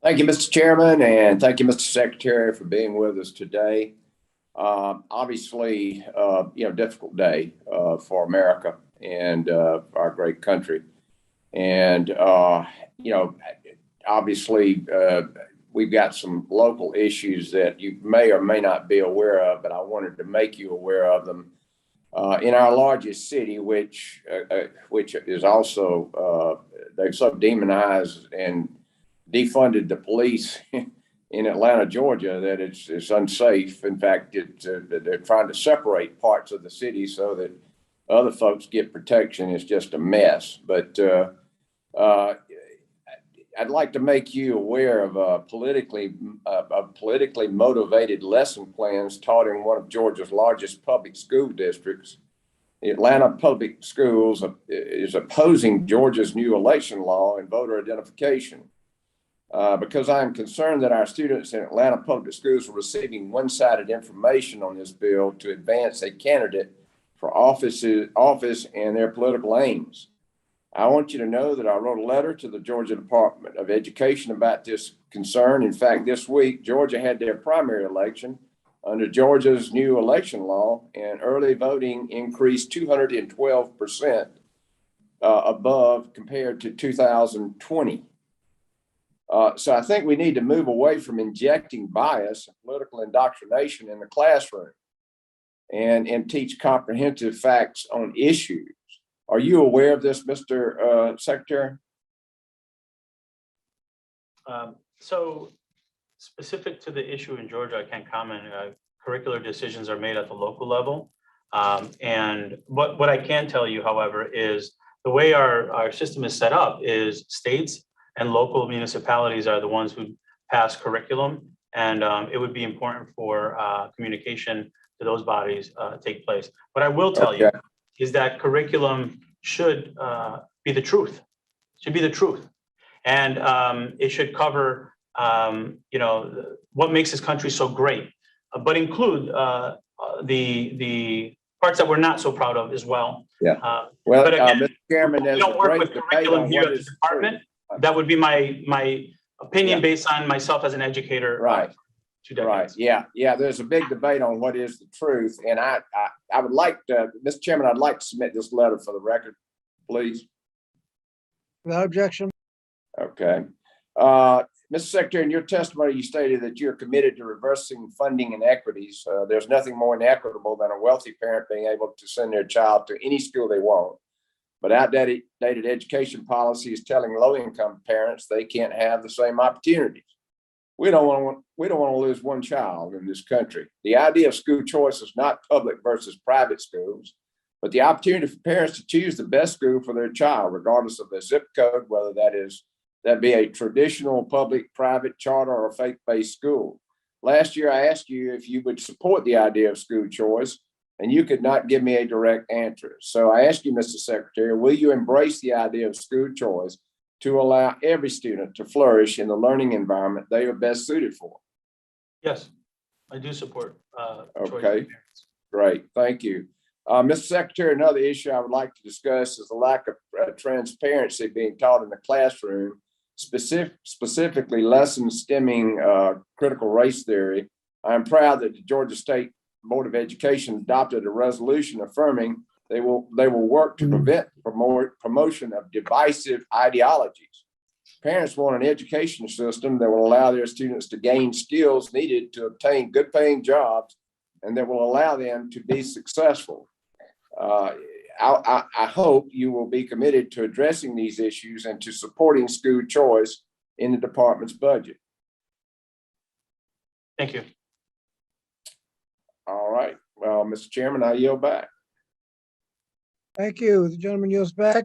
Thank you, Mr. Chairman, and thank you, Mr. Secretary, for being with us today. Obviously, difficult day for America and our great country. And, obviously, we've got some local issues that you may or may not be aware of, but I wanted to make you aware of them. In our largest city, which is also, they've so demonized and defunded the police in Atlanta, Georgia, that it's unsafe. In fact, they're trying to separate parts of the city so that other folks get protection. It's just a mess. But I'd like to make you aware of politically motivated lesson plans taught in one of Georgia's largest public school districts. The Atlanta Public Schools is opposing Georgia's new election law and voter identification. Because I am concerned that our students in Atlanta public schools are receiving one-sided information on this bill to advance a candidate for office and their political aims. I want you to know that I wrote a letter to the Georgia Department of Education about this concern. In fact, this week, Georgia had their primary election under Georgia's new election law, and early voting increased 212% above compared to 2020. So I think we need to move away from injecting bias and political indoctrination in the classroom and teach comprehensive facts on issues. Are you aware of this, Mr. Secretary? So specific to the issue in Georgia, I can't comment. Curricular decisions are made at the local level. And what I can tell you, however, is the way our system is set up is states and local municipalities are the ones who pass curriculum, and it would be important for communication to those bodies take place. What I will tell you is that curriculum should be the truth. Should be the truth, and it should cover what makes this country so great, but include the parts that we're not so proud of as well. Yeah. But again, Mr. Chairman, we don't work with curriculum here at the department. That would be my opinion based on myself as an educator. Right. Right. Yeah. There's a big debate on what is the truth. And I would like to, Mr. Chairman, I'd like to submit this letter for the record, please. Without objection. Okay. Mr. Secretary, in your testimony, you stated that you're committed to reversing funding inequities. There's nothing more inequitable than a wealthy parent being able to send their child to any school they want. But outdated education policy is telling low-income parents they can't have the same opportunities. We don't want to lose one child in this country. The idea of school choice is not public versus private schools, but the opportunity for parents to choose the best school for their child, regardless of their zip code, whether that be a traditional public, private, charter, or faith-based school. Last year, I asked you if you would support the idea of school choice, and you could not give me a direct answer. So I ask you, Mr. Secretary, will you embrace the idea of school choice to allow every student to flourish in the learning environment they are best suited for? Yes, I do support okay, great, thank you. Mr. Secretary, another issue I would like to discuss is the lack of transparency being taught in the classroom, specifically lessons stemming critical race theory. I'm proud that the Georgia State Board of Education adopted a resolution affirming they will work to prevent promotion of divisive ideologies. Parents want an education system that will allow their students to gain skills needed to obtain good paying jobs and that will allow them to be successful. I hope you will be committed to addressing these issues and to supporting school choice in the department's budget. Thank you. All right. Well, Mr. Chairman, I yield back. Thank you. The gentleman yields back.